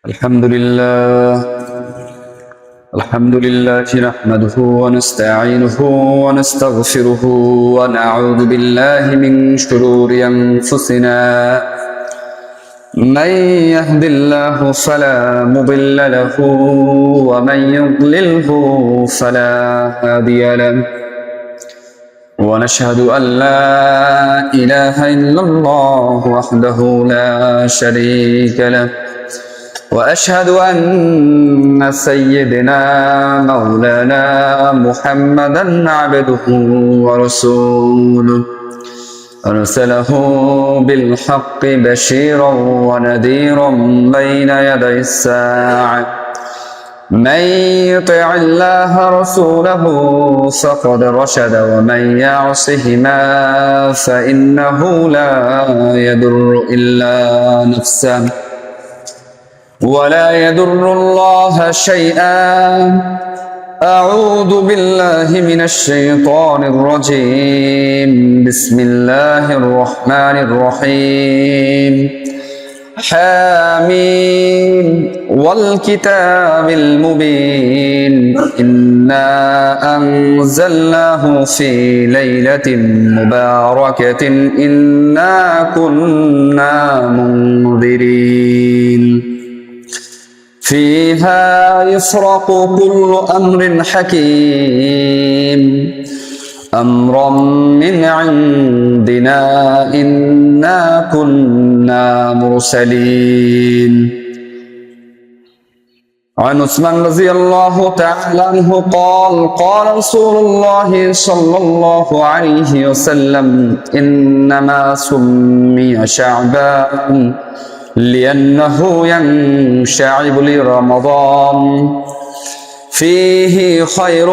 الحمد لله نحمده ونستعينه ونستغفره ونعوذ بالله من شرور أنفسنا من يهد الله فلا مضل له ومن يضلله فلا هادي له ونشهد أن لا إله إلا الله وحده لا شريك له وأشهد أن سيدنا مولانا محمدا عبده ورسوله أرسله بالحق بشيرا ونذيرا بين يدي الساعة من يطع الله رسوله فقد رشد ومن يعصهما فإنه لا يضر إلا نفسه ولا يضر الله شيئا. أعوذ بالله من الشيطان الرجيم. بسم الله الرحمن الرحيم. حاميم والكتاب المبين إنا أنزلناه في ليلة مباركة إنا كنا منذرين فيها يفرق كل أمر حكيم أمرا من عندنا إنا كنا مرسلين. عن عثمان رضي الله تعالى عنه قال قال رسول الله صلى الله عليه وسلم إنما سمي شعبان لأنه ينشعب لرمضان فيه خير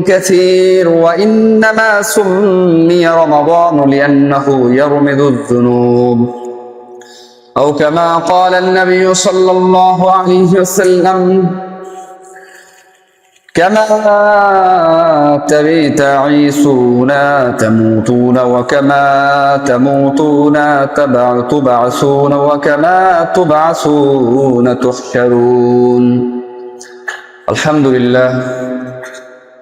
كثير وإنما سمي رمضان لأنه يرمض الذنوب أو كما قال النبي صلى الله عليه وسلم كما تعيسون تموتون وكما تموتون تبعثون وكما تبعثون تحشرون.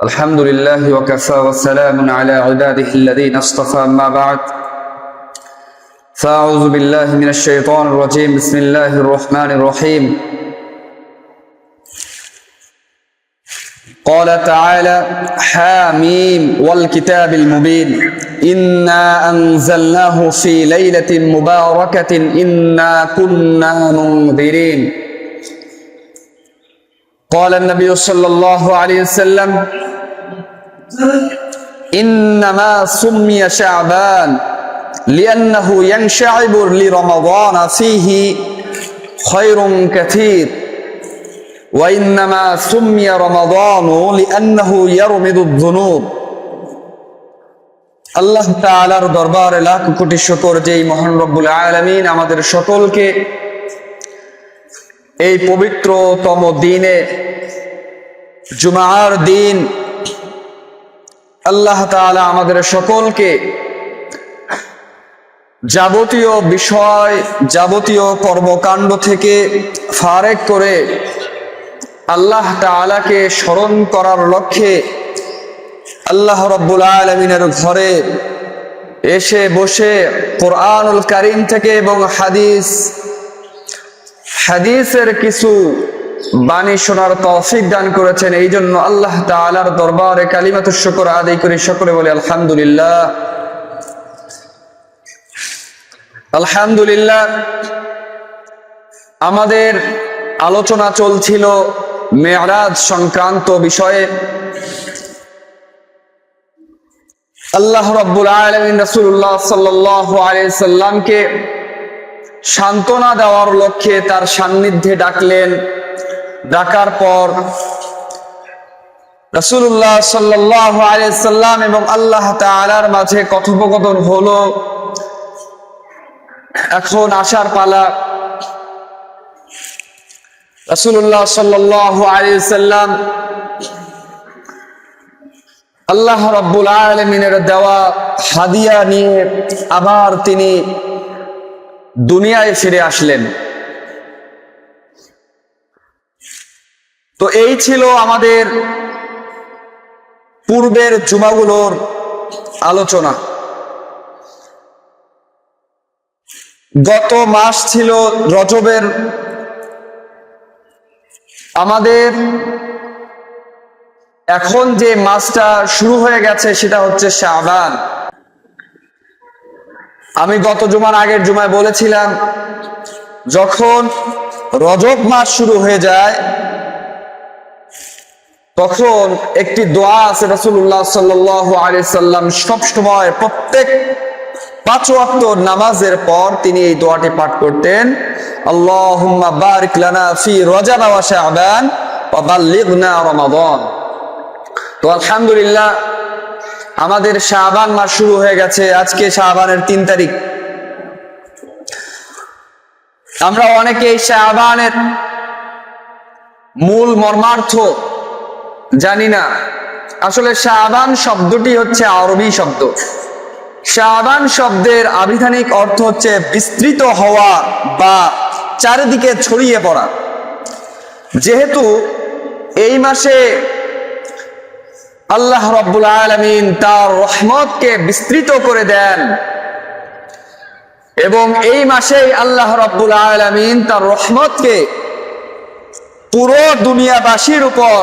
الحمد لله وكفى وسلام على عباده الذين اصطفى. أما بعد فأعوذ بالله من الشيطان الرجيم. بسم الله الرحمن الرحيم. قال تعالى حاميم والكتاب المبين إنا أنزلناه في ليلة مباركة إنا كنا منذرين. قال النبي صلى الله عليه وسلم إنما سمي شعبان لأنه ينشعب لرمضان فيه خير كثير وإنما سمي رمضان لأنه يرمض الذنوب. আল্লাহ তাআলার দরবারে লাখ কোটি শুকর যেই মহান রব্বুল আলামিন আমাদের সকলকে এই পবিত্রতম দিনে জুমার দিন আল্লাহ তাআলা আমাদের সকলকে যাবতীয় বিষয় যাবতীয় কর্মকাণ্ড থেকে ফারেক করে আল্লাহ তাআলাকে স্মরণ করার লক্ষ্যে আল্লাহ রাব্বুল আলামিনের ঘরে এসে বসে কোরআনুল কারীম থেকে এবং হাদিসের কিছু বাণী শোনার তৌফিক দান করেছেন। এই জন্য আল্লাহ তাআলার দরবারে কালিমাতুশ শুকর আদায় করি। সকলে বলে আলহামদুলিল্লাহ। আলহামদুলিল্লাহ। আমাদের আলোচনা চলছিল মেরাজ সংক্রান্ত বিষয়ে। আল্লাহ রাব্বুল আলামিন রাসূলুল্লাহ সাল্লাল্লাহু আলাইহি সাল্লামকে সান্ত্বনা দেওয়ার লক্ষ্যে তার সান্নিধ্যে ডাকলেন। ডাকার পর রাসূলুল্লাহ সাল্লাল্লাহু আলাইহি সাল্লাম এবং আল্লাহ তাআলার মাঝে কথোপকথন হলো। এখন আসার পালা। রাসূলুল্লাহ সাল্লাল্লাহু আলাইহি সাল্লাম আল্লাহ রাব্বুল আলামিনের দেওয়া হাদিয়া নিয়ে আবার তিনি দুনিয়ায় ফিরে আসলেন। তো এই ছিল আমাদের পূর্বের জুমাগুলোর আলোচনা। গত মাস ছিল রজবের। আমাদের এখন যে মাসটা শুরু হয়ে গেছে সেটা হচ্ছে শাবান। আমি গত জুমার আগের জুমায় বলেছিলাম, যখন রজব মাস শুরু হয়ে যায় তখন একটি দোয়া আছে রাসূলুল্লাহ সাল্লাল্লাহু আলাইহি সাল্লাম সবসময় প্রত্যেক 5 ওয়াক্ত নামাজের পর তিনি এই দোয়াটি পাঠ করতেন, আল্লাহুম্মা বারিক লানা ফি রজব ওয়া শাবান ওয়া বাল্লিগনা রমাদান। তো আলহামদুলিল্লাহ আমাদের শাবান মাস শুরু হয়ে গেছে। আজকে শাবানের 3 তারিখ। আমরা অনেকেই শাবানের মূল মর্মার্থ জানি না। আসলে শাবান শব্দটি হচ্ছে আরবি শব্দ। শাবান শব্দের আবিধানিক অর্থ হচ্ছে বিস্তৃত হওয়া বা চারিদিকে ছড়িয়ে পড়া। যেহেতু এই মাসে আল্লাহ রাব্বুল আলামিন তার রহমতকে বিস্তৃত করে দেন এবং এই মাসেই আল্লাহ রাব্বুল আলামিন তার রহমতকে পুরো দুনিয়াবাসীর উপর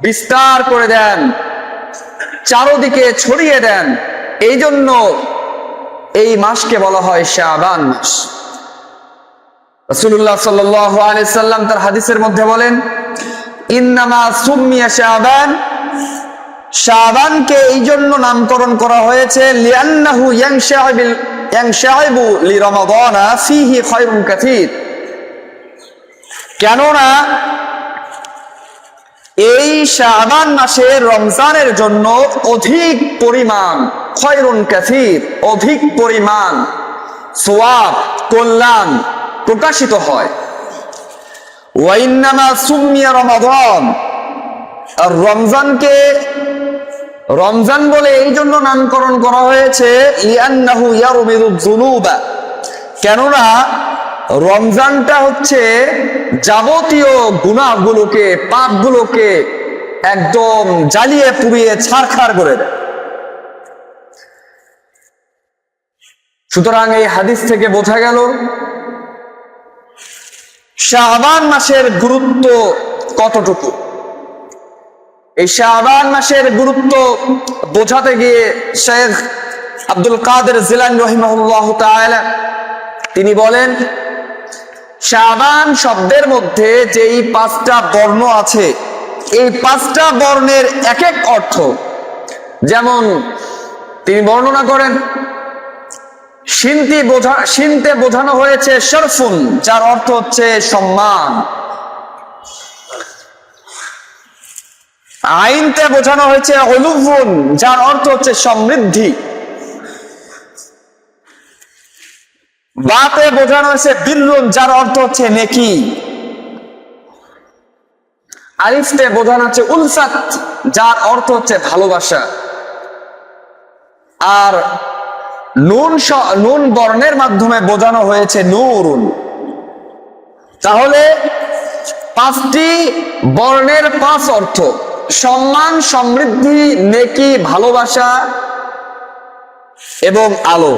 বিস্তার করে দেন, চারদিকে ছড়িয়ে দেন, এই জন্য এই মাসকে বলা হয় শাবান মাস। রাসূলুল্লাহ সাল্লাল্লাহু আলাইহি সাল্লাম তার হাদিসের মধ্যে বলেন, ইন্নামা সুম্মিয়া শাবান, শাবানকে এই জন্য নামকরণ করা হয়েছে লিআন্নাহু ইয়ানশাইবু লিরমাদানা ফীহি খায়রুন কাসীর, কেননা এই শাবান মাসে রমজানের জন্য অধিক পরিমাণ খায়রুন কাসীর, অধিক পরিমাণ সওয়াব, কল্যাণ প্রকাশিত হয়। ওয়া ইন্নামা সুম্মিয়া রমাদান, আর রমজানকে রমজান বলে এই জন্য নামকরণ করা হয়েছে লিআন্নাহু ইয়ারমিদুয যুনুবা, কেননা রমজানটা হচ্ছে যাবতীয় গুনাহগুলোকে, পাপগুলোকে একদম জ্বালিয়ে পুড়িয়ে ছারখার করে দেয়। সুতরাং এই হাদিস থেকে বোঝা গেল শাবান মাসের গুরুত্ব কতটুকু। এই শাবান মাসের গুরুত্ব বোঝাতে গিয়ে শেখ আব্দুল কাদের জিলানী রাহিমাহুল্লাহ তাআলা তিনি বলেন, শাবান শব্দের মধ্যে যেই 5টা বর্ণ আছে, এই 5টা বর্ণের এক এক অর্থ। যেমন তিনি বর্ণনা করেন, শিনতে বোঝানো হয়েছে শরফুন, যার অর্থ হচ্ছে সম্মান। আইনতে বোঝানো হয়েছে উলুফুন, যার অর্থ হচ্ছে সমৃদ্ধি। বাতে বোঝানো হয়েছে বিররুন, যার অর্থ হচ্ছে নেকি। আলিফতে বোঝানো হচ্ছে উলফাত, যার অর্থ হচ্ছে ভালোবাসা। আর নুন বর্ণের মাধ্যমে বোঝানো হয়েছে নূরুন। তাহলে 5টি বর্ণের 5 অর্থ: সম্মান, সমৃদ্ধি, নেকি, ভালোবাসা এবং আলো।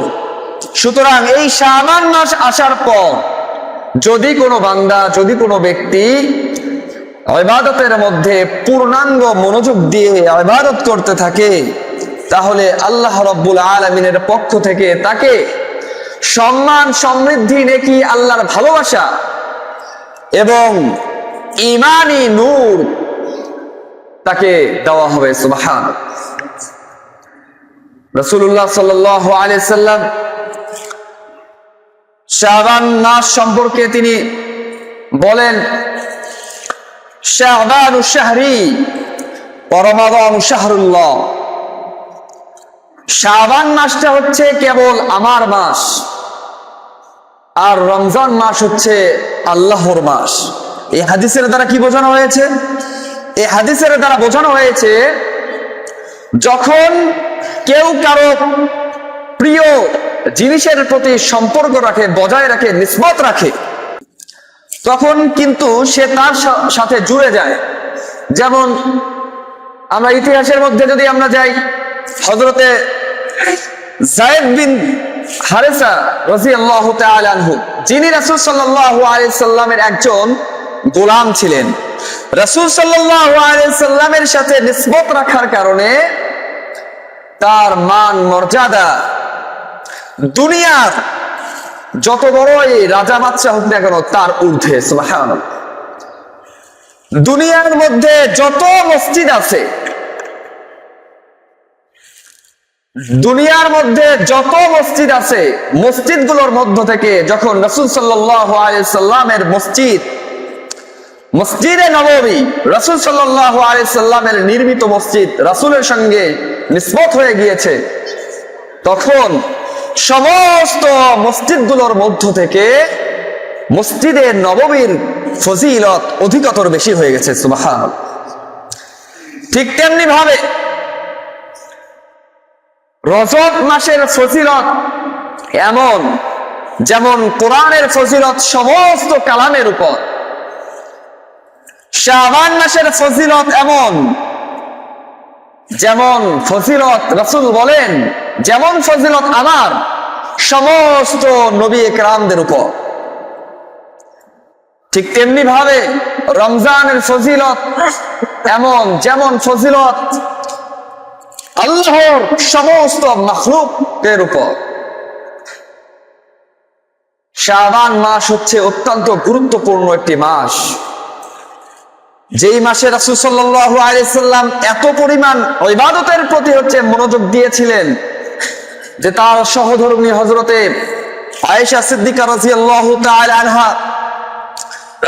সুতরাং এই শাবান মাস আসার পর যদি কোনো বান্দা, যদি কোনো ব্যক্তি ইবাদতের মধ্যে পূর্ণাঙ্গ মনোযোগ দিয়ে ইবাদত করতে থাকে, তাহলে আল্লাহ রাব্বুল আলামিনের পক্ষ থেকে তাকে সম্মান, সমৃদ্ধি, নেকি, আল্লাহর ভালোবাসা এবং ঈমানি নূর তাকে দেওয়া হবে। সুবহানাল্লাহ। রাসূলুল্লাহ সাল্লাল্লাহু আলাইহি সাল্লাম শাবান মাস সম্পর্কে তিনি বলেন, শাবানু শাহরি ওয়া রমাদানু শাহরুল্লাহ, শাবান মাসটা হচ্ছে কেবল আমার মাস, আর রমজান মাস হচ্ছে আল্লাহর মাস। এই হাদিসের দ্বারা কি বোঝানো হয়েছে? এই হাদিসের দ্বারা বোঝানো হয়েছে, যখন কেউ কারো প্রিয় জিনিসের প্রতি সম্পর্ক রাখে, বজায় রাখে, নিসবত রাখে, তখন কিন্তু সে তার সাথে জুড়ে যায়। যেমন আমরা ইতিহাসের মধ্যে যদি আমরা যাই, হযরতে যায়েদ বিন হারেসা রাদিয়াল্লাহু তাআলা আনহু, যিনি রাসূল সাল্লাল্লাহু আলাইহি সাল্লামের একজন গোলাম ছিলেন। রাসূল সাল্লাল্লাহু আলাইহি সাল্লামের সাথে নিসবত রাখার কারণে তার মান মর্যাদা দুনিয়ার যত বড়ই রাজা বাদশা হোক না কেন তার ঊর্ধ্বে। সুবহানাল্লাহ। দুনিয়ার মধ্যে যত মসজিদ আছে, দুনিয়ার মধ্যে যত মসজিদ আছে, মসজিদগুলোর মধ্য থেকে যখন রাসূল সাল্লাল্লাহু আলাইহি সাল্লামের মসজিদে নববী, রাসূল সাল্লাল্লাহু আলাইহি সাল্লামের নির্মিত মসজিদ রাসূলের সঙ্গে নিসবত হয়ে গিয়েছে, তখন সমস্ত মসজিদগুলোর মধ্য থেকে মসজিদে নববীর ফজিলত অধিকতর বেশি হয়ে গেছে। সুবহানাল্লাহ। ঠিক তেমনি ভাবে রজব মাসের ফজিলত এমন, যেমন কোরআনের ফজিলত সমস্ত কালামের উপর, শাবান মাসের ফজিলত এমন, যেমন ফজিলত রাসূল বলেন যেমন ফজিলত আমার সমস্ত নবী একরামদের উপর, ঠিক তেমনি ভাবে রমজানের ফজিলত এমন, যেমন ফজিলত আল্লাহর সমস্ত মাখলুকের উপর। শাবান মাস হচ্ছে অত্যন্ত গুরুত্বপূর্ণ একটি মাস, যেই মাসে রাসূল সাল্লাল্লাহু আলাইহি সাল্লাম এত পরিমাণ ইবাদতের প্রতি মনোযোগ দিয়েছিলেন যে তার সহধর্মী হযরতে আয়েশা সিদ্দিকা রাদিয়াল্লাহু তাআলা আনহা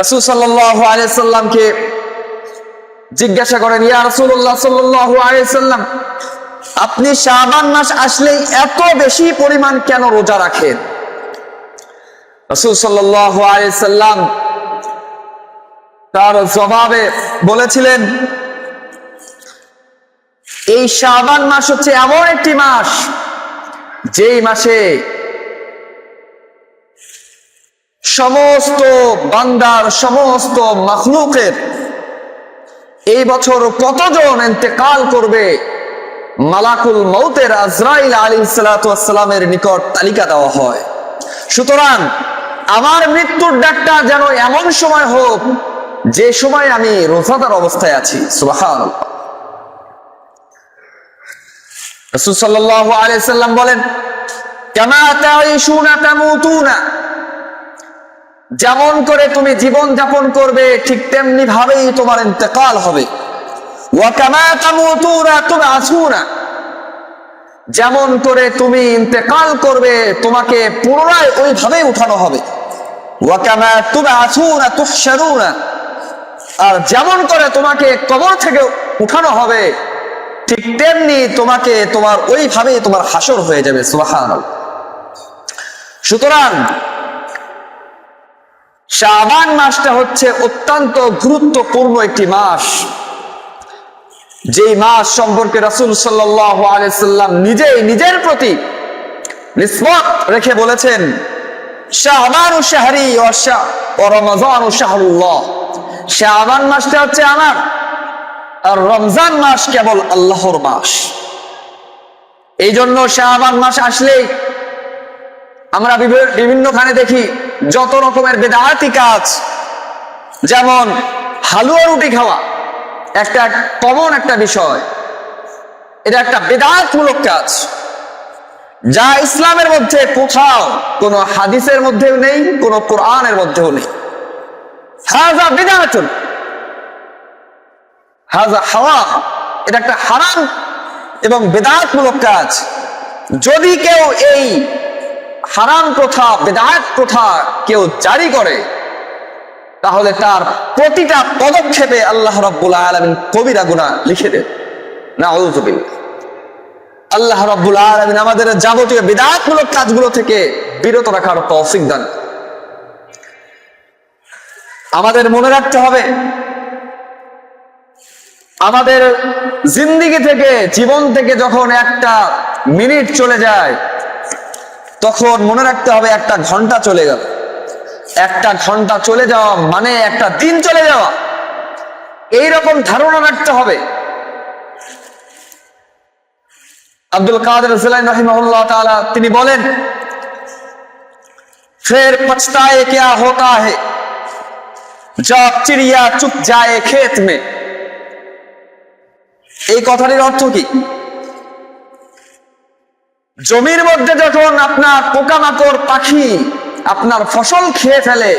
রাসূল সাল্লাল্লাহু আলাইহি সাল্লামকে জিজ্ঞাসা করেন, ইয়া রাসূলুল্লাহ সাল্লাল্লাহু আলাইহি সাল্লাম, আপনি শাবান মাস আসলেই এত বেশি পরিমাণ কেন রোজা রাখেন? রাসূল সাল্লাল্লাহু আলাইহি সাল্লাম তার জবাবে বলেছিলেন, এই শাবান মাস হচ্ছে এমন একটি মাস যেই মাসে সমস্ত বান্দার, সমস্ত মাখলুকের এই বছর কতজন ইন্তেকাল করবে, মালাকুল মউতের আজরাইল আলাইহিস সালাতু ওয়াস সালামের নিকট তালিকা দেওয়া হয়। সুতরাং আমার মৃত্যুর ডাকটা যেন এমন সময় হোক যে সময় আমি রোজাদার অবস্থায় আছি। সুবহানাল্লাহ। রাসূল সাল্লাল্লাহু আলাইহি সাল্লাম বলেন, কামা তাঈশুনা তামুতুনা, যেমন করে তুমি জীবন যাপন করবে ঠিক তেমনি ভাবেই তোমার ইন্তেকাল হবে। ওয়া কামা তামুতুনা তুবআসুনা, যেমন করে তুমি ইন্তেকাল করবে তোমাকে পুনরায় ওইভাবেই উঠানো হবে। ওয়া কামা তুবআসুনা তুহশারুনা, আর যেমন করে তোমাকে কবর থেকে উঠানো হবে ঠিক তেমনি তোমাকে তোমার ওইভাবেই তোমার হাসর হয়ে যাবে। সুবহানাল্লাহ। সুতরাং শাবান মাসটা হচ্ছে অত্যন্ত গুরুত্বপূর্ণ একটি মাস, যেই মাস সম্পর্কে রাসূল সাল্লাল্লাহু আলাইহি সাল্লাম নিজেই নিজের প্রতি নিসবত রেখে বলেছেন, শাবানু শাহরি ওয়া রমাযানু শাহরুল্লাহ, শাবান মাসটা হচ্ছে আমার, আর রমজান মাস কেবল আল্লাহর মাস। এই জন্য শাবান মাস আসলেই আমরা বিভিন্নখানে দেখি যত রকমের বেদাতি কাজ, যেমন হালুয়া রুটি খাওয়া একটা কমন একটা বিষয়, এটা একটা বেদাতমূলক কাজ যা ইসলামের মধ্যে কোথাও কোনো হাদিসের মধ্যেও নেই, কোনো কোরআনের মধ্যেও নেই। হাযা বিদআতুন, হাযা হারাম, এটা একটা হারাম এবং বেদাতমূলক কাজ। যদি কেউ এই হারাম প্রথা, বেদাত প্রথা কেউ জারি করে, তাহলে তার প্রতিটা পদক্ষেপে আল্লাহ রাব্বুল আলামিন কবিরা গুনাহ লিখে দেন। নাউযু বিল্লাহ। আল্লাহ রাব্বুল আলামিন আমাদের যাবতীয় বিদআতমূলক কাজগুলো থেকে বিরত রাখার তৌফিক দান। আমাদের মনে রাখতে হবে, আমাদের জিন্দেগি থেকে, জীবন থেকে যখন একটা মিনিট চলে যায়, তখন মনে রাখতে হবে একটা ঘন্টা চলে গেল। একটা ঘন্টা চলে যাওয়া মানে একটা দিন চলে যাওয়া, এইরকম ধারণা রাখতে হবে। আব্দুল কাদের জিলানী রাহিমাহুল্লাহ তাআলা তিনি বলেন, ফের পछताए क्या होता है जब चिड़िया चुप जाए खेत में। এই কথাটির অর্থ কি? জমির মধ্যে যখন আপনার পোকামাকড় পাখি আপনার ফসল খেয়ে ফেলে,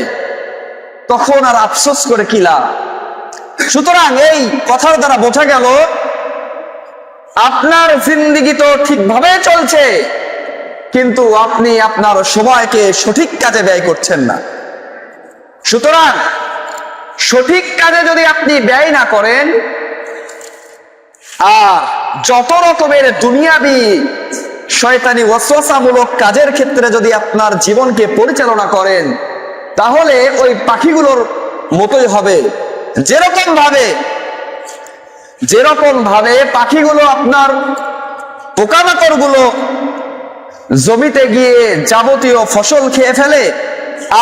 তখন আর আফসোস করে কি লাভ? সুতরাং এই কথার দ্বারা বোঝা গেল আপনার জিন্দেগি তো ঠিকভাবে চলছে, কিন্তু আপনি আপনার সময়কে সঠিক কাজে ব্যয় করছেন না। সুতরাং সঠিক কাজে যদি আপনি ব্যয় না করেন, আর যত রকমের দুনিয়াবি শয়তানি ওয়াসওয়াসামূলক কাজের ক্ষেত্রে যদি আপনার জীবনকে পরিচালনা করেন, তাহলে ওই পাখিগুলোর মতোই হবে। যেরকম ভাবে পাখিগুলো আপনার পোকামাকড়গুলো জমিতে গিয়ে যাবতীয় ফসল খেয়ে ফেলে,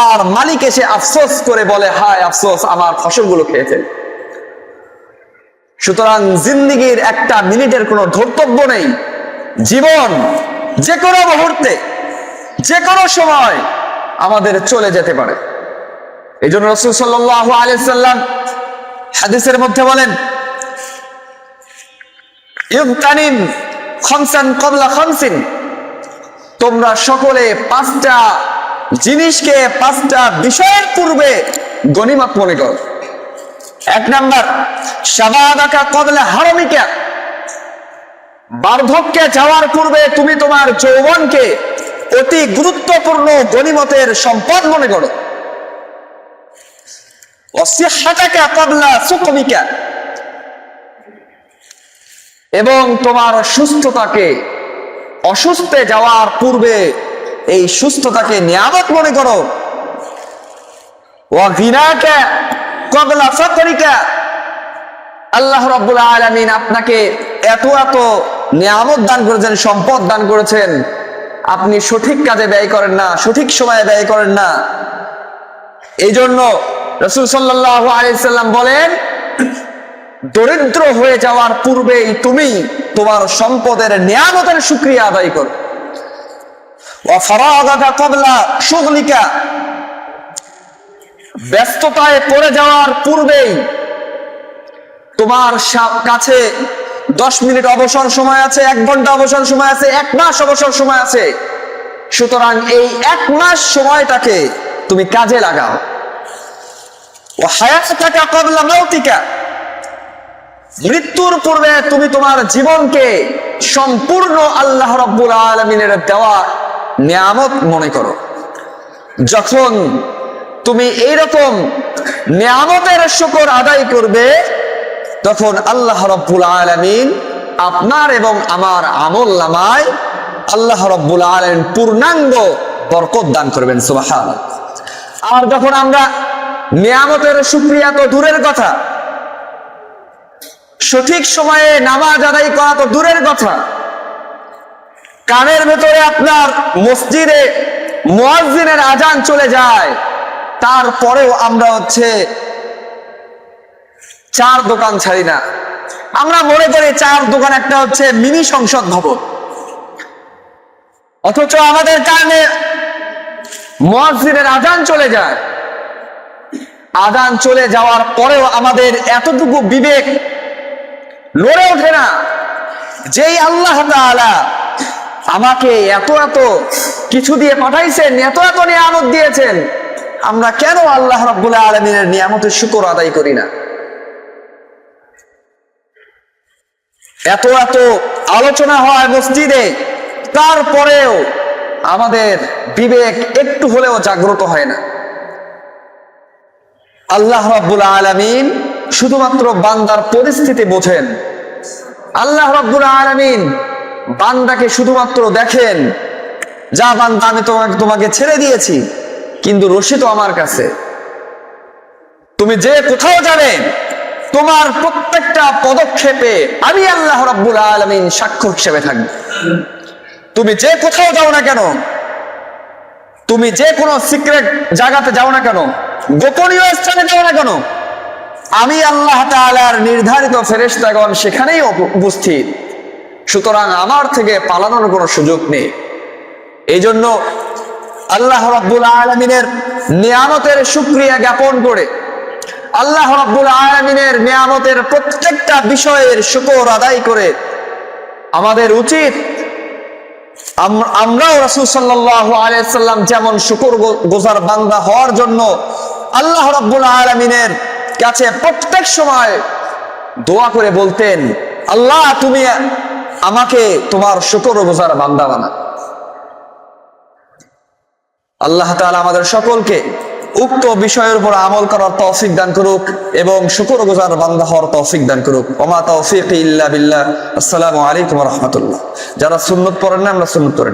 আর মালিক এসে আফসোস করে বলে, হায় আফসোস, আমার ফসলগুলো খেয়ে ফেলে। সুতরাং জিন্দেগির একটা মিনিটের কোনো ধর্তব্য নেই। জীবন যে কোনো মুহূর্তে, যে কোনো সময় আমাদের চলে যেতে পারে। এই জন্য রাসূল সাল্লাল্লাহু আলাইহি সাল্লাম হাদিসের মধ্যে বলেন, ইগতানিম খামসান ক্বাবলা খামসিন, তোমরা সকলে 5টা জিনিসকে 5টা বিষয়ের পূর্বে গনিমত মনে করো। 1 নাম্বার, শাবাবাকা ক্বাবলা হারামিকা, বার্ধক্যে যাওয়ার পূর্বে তুমি তোমার যৌবনকে অতি গুরুত্বপূর্ণ গনিমতের সম্পদ মনে করো। ওয়াসিহহাতাকা ক্বাবলা সুকমিকা, এবং তোমার সুস্থতাকে, অসুস্থে যাওয়ার পূর্বে এই সুস্থতাকে নিয়ামত মনে করো। ওয়া গিনাকা ক্বাবলা ফাকরিকা, আল্লাহ রাব্বুল আলামিন আপনাকে এত এত নিয়ামত দান করেছেন, সম্পদ দান করেছেন, আপনি সঠিক কাজে ব্যয় করেন না, সঠিক সময়ে ব্যয় করেন না। এই জন্য রাসূল সাল্লাল্লাহু আলাইহি সাল্লাম বলেন, দরিদ্র হয়ে যাওয়ার পূর্বেই তুমি তোমার সম্পদের নিয়ামতের শুকরিয়া আদায় করো। ওয়া ফারাগাকা ক্বাবলা শুগলিকা, ব্যস্ততায় পড়ে যাওয়ার পূর্বেই তোমার কাছে 10 মিনিট অবসর সময় আছে, 1 ঘন্টা অবসর সময় আছে, 1 মাস অবসর সময় আছে। সুতরাং এই 1 মাস সময়টাকে তুমি কাজে লাগাও। ওয়া হায়াতাকা ক্বাবলা মাউতিকা, মৃত্যুর পূর্বে তুমি তোমার জীবনকে সম্পূর্ণ আল্লাহ রাব্বুল আলামিনের দেওয়া নিয়ামত মনে করো। যখন তুমি এইরকম নিয়ামতের শুকর আদায় করবে, তখন আল্লাহ রাব্বুল আলামিন আপনার এবং আমার আমলনামায় আল্লাহ রাব্বুল আলামিন পূর্ণাঙ্গ বরকত দান করবেন। সুবহানাল্লাহ। আর যখন আমরা নিয়ামতের শুকরিয়া তো দূরের কথা, সঠিক সময়ে নামাজ আদায় করা তো দূরের কথা, কানের ভেতরে আপনার মসজিদে মুয়াজ্জিনের আজান চলে যায়, তারপরেও আমরা 4 দোকান ছাড়ি না। আমরা মনে করি 4 দোকান একটা মিনি সংসদ ভবন, অথচ আমাদের কানে মুয়াজ্জিনের আজান চলে যায়। আজান চলে যাওয়ার পরেও আমাদের এতটুকু বিবেক লড়ে ওঠে না, যেই আল্লাহ তাআলা আমাকে এত এত কিছু দিয়ে পাঠাইছেন, এত এত নিয়ামত দিয়েছেন, আমরা কেন আল্লাহ রাব্বুল আলামিনের নিয়ামতের শুকর আদায় করি না? এত এত আলোচনা হয় মসজিদে, তারপরেও আমাদের বিবেক একটু হলেও জাগ্রত হয় না। আল্লাহ রাব্বুল আলামিন শুধুমাত্র বান্দার পরিস্থিতি বোঝেন। আল্লাহ রাব্বুল আলামিন বান্দাকে শুধুমাত্র দেখেন, যা বান্দা আমি তোমাকে ছেড়ে দিয়েছি, কিন্তু রশি তো আমার কাছে। তুমি যে কোথাও যাবে, তোমার প্রত্যেকটা পদক্ষেপে আমি আল্লাহ রাব্বুল আলামিন সাক্ষ্য হিসেবে থাকব। তুমি যে কোথাও যাও না কেন, তুমি যে কোনো সিক্রেট জায়গাতে যাও না কেন, গোপনীয় স্থানে যাও না কেন, আমি আল্লাহ তাআলার নির্ধারিত ফেরেশতাগণ সেখানেই উপস্থিত। সুতরাং আমার থেকে পালানোর কোনো সুযোগ নেই। এই জন্য আল্লাহ রাব্বুল আলামিনের নিয়ামতের শুকরিয়া জ্ঞাপন করে, আল্লাহ রাব্বুল আলামিনের নিয়ামতের প্রত্যেকটা বিষয়ের শুকর আদায় করে আমাদের উচিত আমরাও রাসূল সাল্লাল্লাহু আলাইহি ওয়াসাল্লাম যেমন শুকরগুজার বান্দা হওয়ার জন্য আল্লাহ রাব্বুল আলামিনের কাছে প্রত্যেক সময় দোয়া করে বলতেন, আল্লাহ তুমি আমাকে তোমার শুকরগুজার বান্দা বানাও। আল্লাহ তাআলা আমাদের সকলকে উক্ত বিষয়ের উপর আমল করার তৌফিক দান করুক এবং শুকরগুজার বান্দা হওয়ার তৌফিক দান করুক। ওমা তাওফীকি ইল্লা বিল্লাহ। আসসালামু আলাইকুম ওয়া রাহমাতুল্লাহ। যারা সুন্নাত পড়েন না, আমরা সুন্নাত পড়েন।